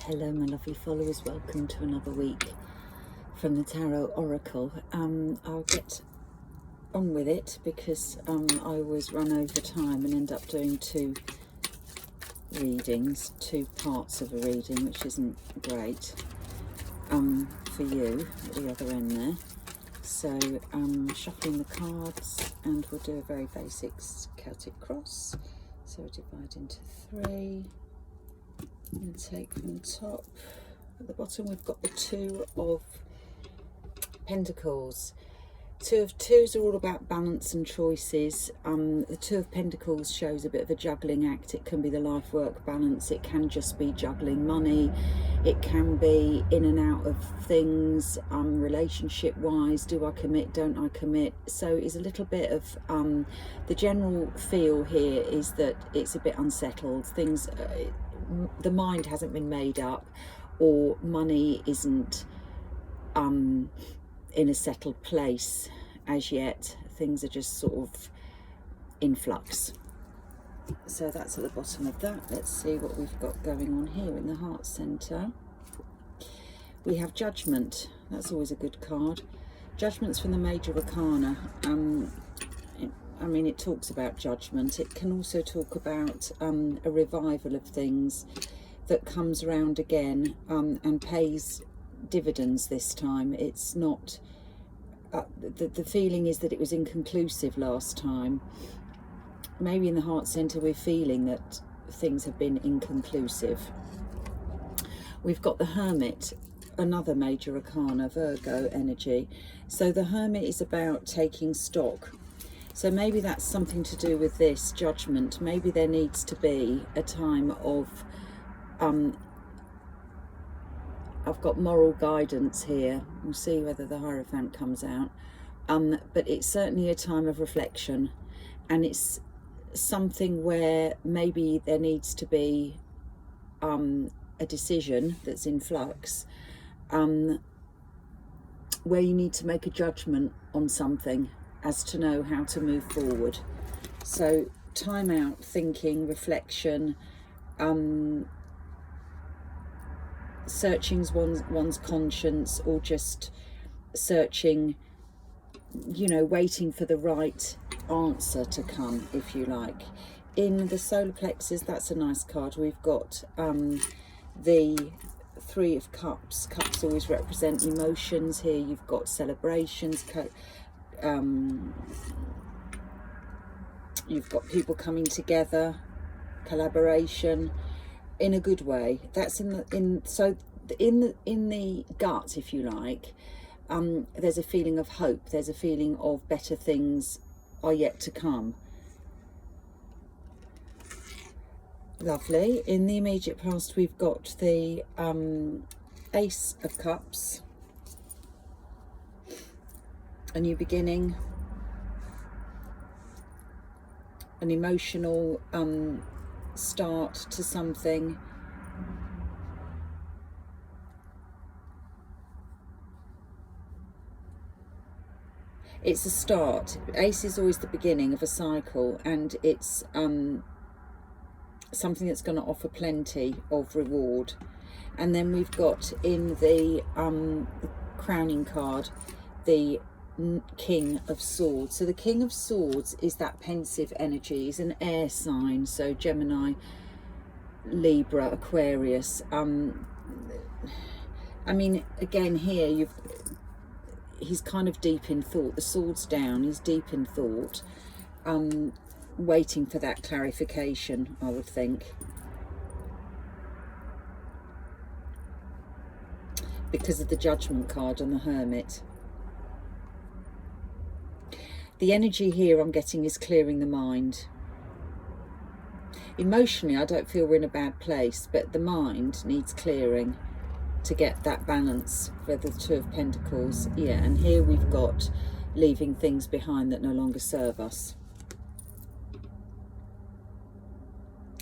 Hello my lovely followers, welcome to another week from the Tarot Oracle. I'll get on with it because I always run over time and end up doing two readings, two parts of a reading, which isn't great for you at the other end there. So shuffling the cards, and we'll do a very basic Celtic cross. So we'll divide into three and take from the top. At the bottom we've got the Two of Pentacles. Two of Twos are all about balance and choices. The Two of Pentacles shows a bit of a juggling act. It can be the life-work balance, it can just be juggling money, it can be in and out of things, relationship-wise. Do I commit, don't I commit? So it's a little bit of, the general feel here is that it's a bit unsettled. Things, the mind hasn't been made up, or money isn't in a settled place as yet. Things are just sort of in flux. So that's at the bottom of that. Let's see what we've got going on here in the heart center. We have Judgment. That's always a good card. Judgment's from the Major Arcana. I mean, it talks about judgment. It can also talk about a revival of things that comes around again and pays dividends this time. It's not, the feeling is that it was inconclusive last time. Maybe in the heart center we're feeling that things have been inconclusive. We've got the Hermit, another Major Arcana, Virgo energy. So the Hermit is about taking stock. So maybe that's something to do with this Judgment. Maybe there needs to be a time of, I've got moral guidance here. We'll see whether the Hierophant comes out. But it's certainly a time of reflection, and it's something where maybe there needs to be a decision that's in flux, where you need to make a judgment on something as to know how to move forward. So time out, thinking, reflection, searching one's conscience, or just searching, you know, waiting for the right answer to come, if you like. In the solar plexus, that's a nice card. We've got the Three of Cups. Cups always represent emotions. Here you've got celebrations, you've got people coming together, collaboration in a good way. That's in the gut, if you like. There's a feeling of hope. There's a feeling of better things are yet to come. Lovely. In the immediate past, we've got the Ace of Cups, a new beginning, an emotional start to something. It's a start. Ace is always the beginning of a cycle, and it's something that's going to offer plenty of reward. And then we've got in the crowning card the King of Swords. So the King of Swords is that pensive energy. He's an air sign, so Gemini, Libra, Aquarius. I mean, again here he's kind of deep in thought. The sword's down, he's deep in thought, waiting for that clarification, I would think, because of the Judgment card and the Hermit. The energy here I'm getting is clearing the mind. Emotionally, I don't feel we're in a bad place, but the mind needs clearing to get that balance for the Two of Pentacles. Yeah, and here we've got leaving things behind that no longer serve us.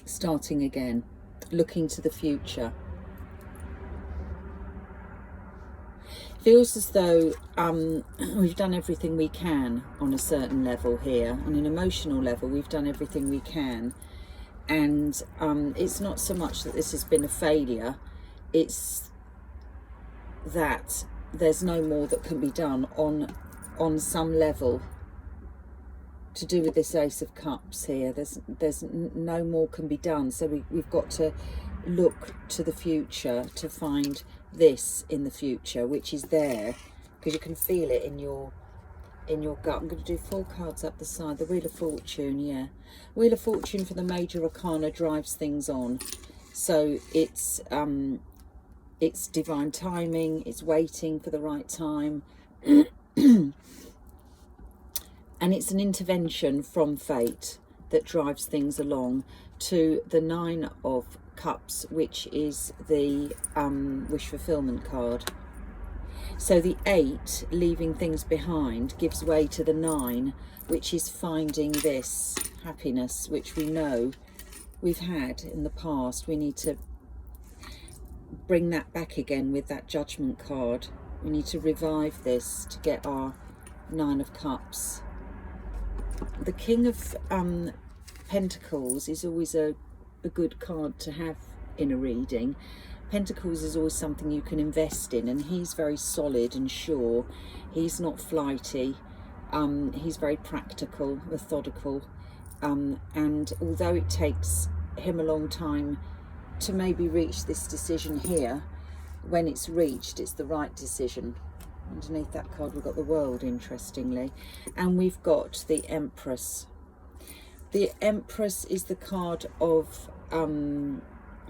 Starting again, looking to the future. Feels as though we've done everything we can on a certain level here. On an emotional level, we've done everything we can. And it's not so much that this has been a failure. it's that there's no more that can be done on some level to do with this Ace of Cups here. There's no more can be done, so we've got to look to the future to find this in the future, which is there, because you can feel it in your gut. I'm going to do 4 cards up the side. The Wheel of Fortune, yeah. Wheel of Fortune for the Major Arcana drives things on. So it's divine timing, it's waiting for the right time. And it's an intervention from fate that drives things along, to the 9 of Cups, which is the wish fulfillment card. So the 8, leaving things behind, gives way to the 9, which is finding this happiness, which we know we've had in the past. We need to bring that back again with that Judgment card. We need to revive this to get our 9 of Cups. The King of Pentacles is always a good card to have in a reading. Pentacles is always something you can invest in, and he's very solid and sure. He's not flighty. He's very practical, methodical, and although it takes him a long time to maybe reach this decision here, when it's reached, it's the right decision. Underneath that card we've got the World, interestingly, and we've got the Empress. The Empress is the card of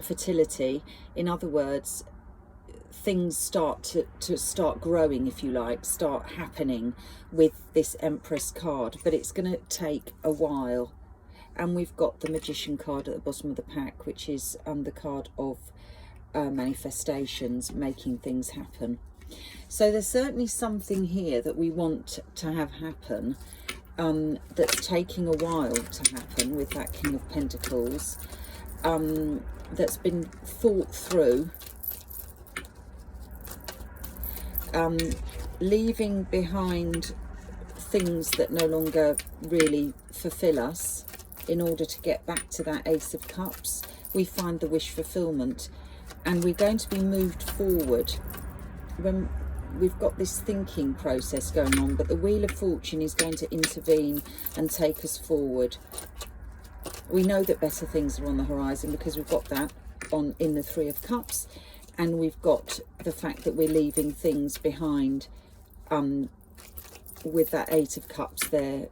fertility. In other words, things start to start growing, if you like, start happening with this Empress card, but it's going to take a while. And we've got the Magician card at the bottom of the pack, which is the card of manifestations, making things happen. So there's certainly something here that we want to have happen, that's taking a while to happen with that King of Pentacles, that's been thought through, leaving behind things that no longer really fulfill us in order to get back to that Ace of Cups. We find the wish fulfillment, and we're going to be moved forward when we've got this thinking process going on, but the Wheel of Fortune is going to intervene and take us forward. We know that better things are on the horizon because we've got that on in the 3 of Cups, and we've got the fact that we're leaving things behind with that 8 of Cups there.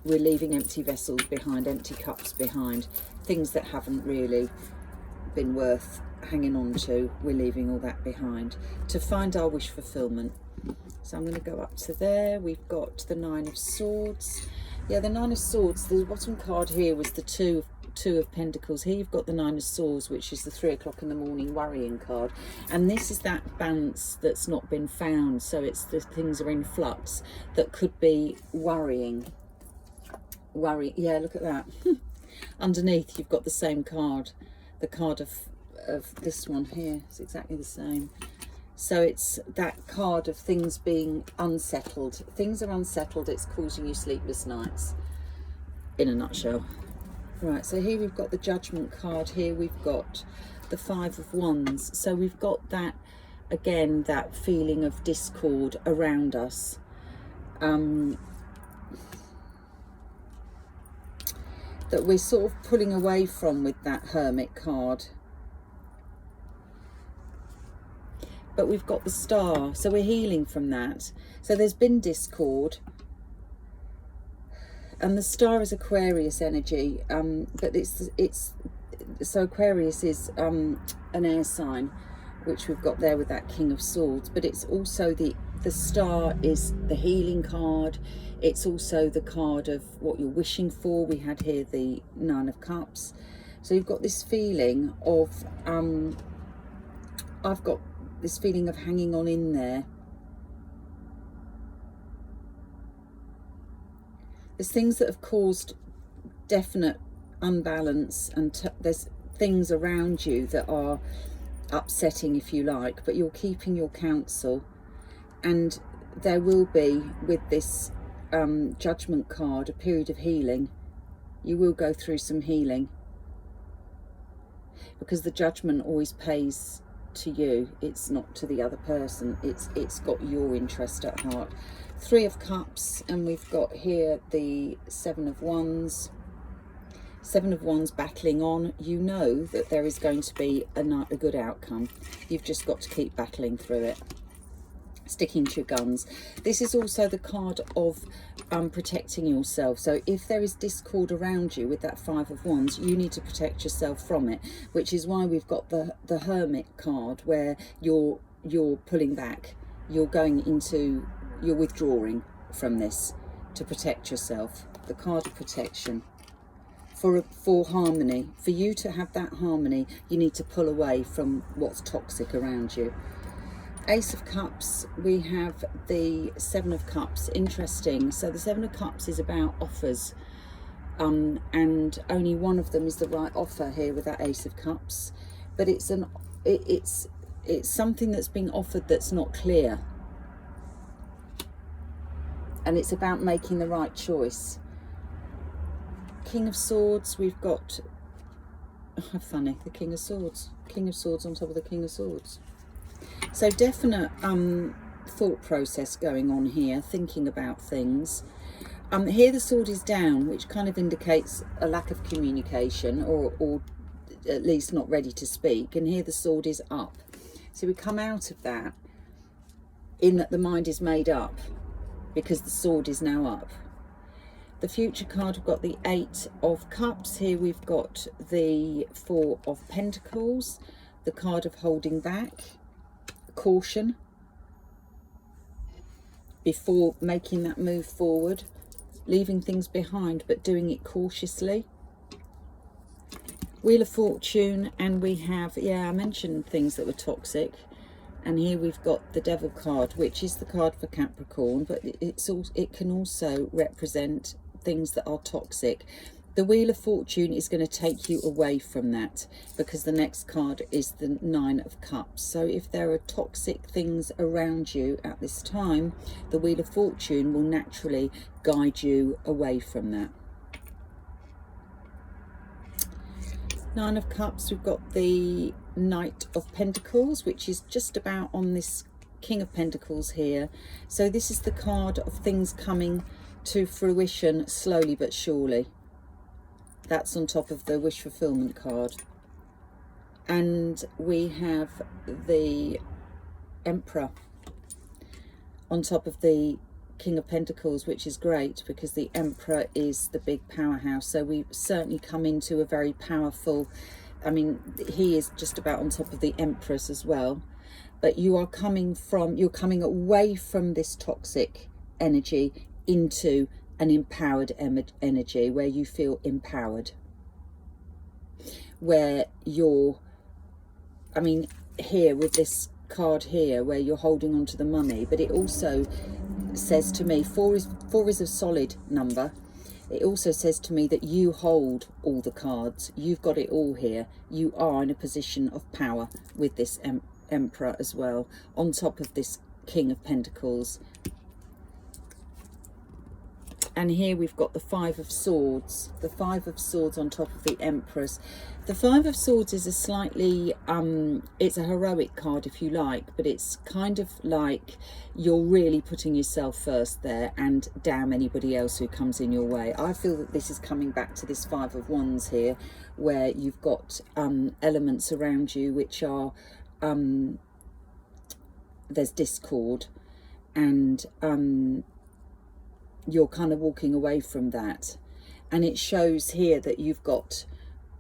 We're leaving empty vessels behind, empty cups behind, things that haven't really been worth hanging on to. We're leaving all that behind to find our wish fulfillment. So I'm going to go up to there. We've got the 9 of Swords. Yeah, the 9 of Swords. The bottom card here was the two of Pentacles. Here you've got the 9 of Swords, which is the 3 o'clock in the morning worrying card, and this is that balance that's not been found. So it's the things are in flux that could be worrying. Yeah, look at that. Underneath you've got the same card, the card of this one here. It's exactly the same. So it's that card of things being unsettled. Things are unsettled. It's causing you sleepless nights, in a nutshell. Right, so here we've got the Judgment card. Here we've got the 5 of Wands. So we've got that, again, that feeling of discord around us. That we're sort of pulling away from with that Hermit card. But we've got the Star, so we're healing from that. So there's been discord, and the Star is Aquarius energy, but it's so Aquarius is an air sign, which we've got there with that King of Swords. But it's also the Star is the healing card. It's also the card of what you're wishing for. We had here the 9 of Cups. So you've got this feeling of I've got this feeling of hanging on in there. There's things that have caused definite unbalance, and there's things around you that are upsetting, if you like, but you're keeping your counsel. And there will be, with this Judgment card, a period of healing. You will go through some healing, because the Judgment always pays to you. It's not to the other person. It's got your interest at heart. 3 of Cups, and we've got here the 7 of Wands. 7 of Wands battling on. You know that there is going to be a good outcome. You've just got to keep battling through it, sticking to your guns. This is also the card of protecting yourself. So if there is discord around you with that 5 of Wands, you need to protect yourself from it, which is why we've got the Hermit card, where you're pulling back, you're withdrawing from this to protect yourself. The card of protection. For harmony, for you to have that harmony, you need to pull away from what's toxic around you. Ace of Cups, we have the 7 of Cups. Interesting. So the 7 of Cups is about offers, and only one of them is the right offer here with that Ace of Cups. But it's something that's being offered that's not clear, and it's about making the right choice. King of Swords, we've got, how funny, the King of Swords. King of Swords on top of the King of Swords. So definite thought process going on here, thinking about things. Here the sword is down, which kind of indicates a lack of communication, or at least not ready to speak. And here the sword is up. So we come out of that in that the mind is made up, because the sword is now up. The future card, we've got the 8 of Cups. Here we've got the 4 of Pentacles, the card of holding back, caution before making that move forward, leaving things behind but doing it cautiously. Wheel of Fortune, and we have, I mentioned things that were toxic, and here we've got the Devil card, which is the card for Capricorn, but it can also represent things that are toxic. The Wheel of Fortune is going to take you away from that, because the next card is the 9 of Cups. So if there are toxic things around you at this time, the Wheel of Fortune will naturally guide you away from that. 9 of Cups, we've got the Knight of Pentacles, which is just about on this King of Pentacles here. So this is the card of things coming to fruition slowly but surely. That's on top of the wish fulfillment card. And we have the Emperor on top of the King of Pentacles, which is great because the Emperor is the big powerhouse. So we certainly come into a very powerful, I mean, he is just about on top of the Empress as well. But you're coming away from this toxic energy into an empowered energy where you feel empowered, where you're, I mean, here with this card here where you're holding on to the money, but it also says to me, four is a solid number. It also says to me that you hold all the cards. You've got it all here. You are in a position of power with this Emperor as well, on top of this King of Pentacles. And here we've got the 5 of Swords. The 5 of Swords on top of the Empress. The 5 of Swords is a slightly, it's a heroic card if you like, but it's kind of like you're really putting yourself first there, and damn anybody else who comes in your way. I feel that this is coming back to this 5 of Wands here, where you've got elements around you which are, there's discord, and you're kind of walking away from that. And it shows here that you've got,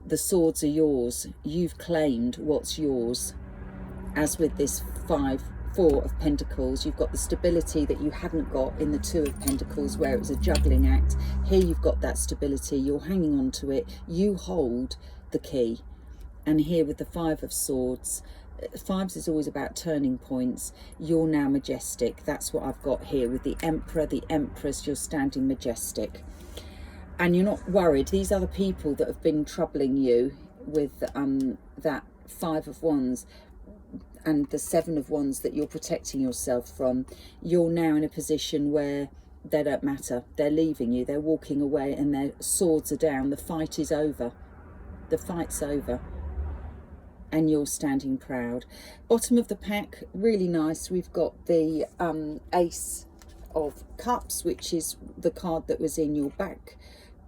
the swords are yours. You've claimed what's yours. As with this 4 of Pentacles, you've got the stability that you hadn't got in the 2 of Pentacles, where it was a juggling act. Here you've got that stability. You're hanging on to it. You hold the key. And here with the 5 of Swords, 5s is always about turning points. You're now majestic. That's what I've got here with the Emperor, the Empress. You're standing majestic, and you're not worried. These other people that have been troubling you with that 5 of Wands and the 7 of Wands that you're protecting yourself from, you're now in a position where they don't matter. They're leaving you. They're walking away, and their swords are down. The fight is over. The fight's over. and you're standing proud. Bottom of the pack, really nice. We've got the Ace of Cups, which is the card that was in your back,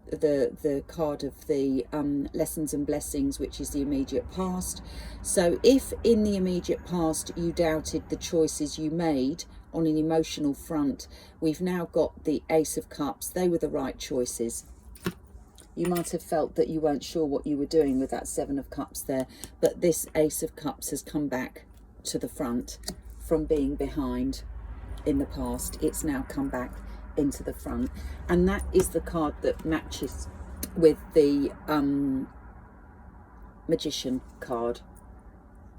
the card of the lessons and blessings, which is the immediate past. So if in the immediate past you doubted the choices you made on an emotional front, we've now got the Ace of Cups. They were the right choices. You might have felt that you weren't sure what you were doing with that Seven of Cups there, but this Ace of Cups has come back to the front from being behind in the past. It's now come back into the front, and that is the card that matches with the Magician card.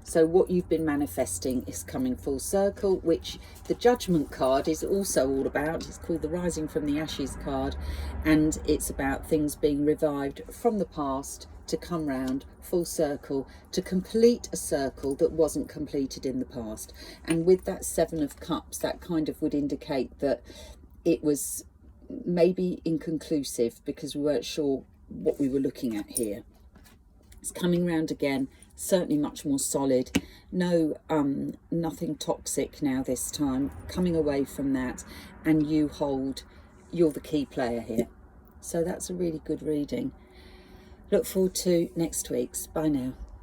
So what you've been manifesting is coming full circle, which the Judgment card is also all about. It's called the Rising from the Ashes card, and it's about things being revived from the past to come round full circle to complete a circle that wasn't completed in the past. And with that Seven of Cups, that kind of would indicate that it was maybe inconclusive because we weren't sure what we were looking at here. It's coming round again, certainly much more solid. No, nothing toxic now this time, coming away from that, and you're the key player here. So that's a really good reading. Look forward to next week's. Bye now.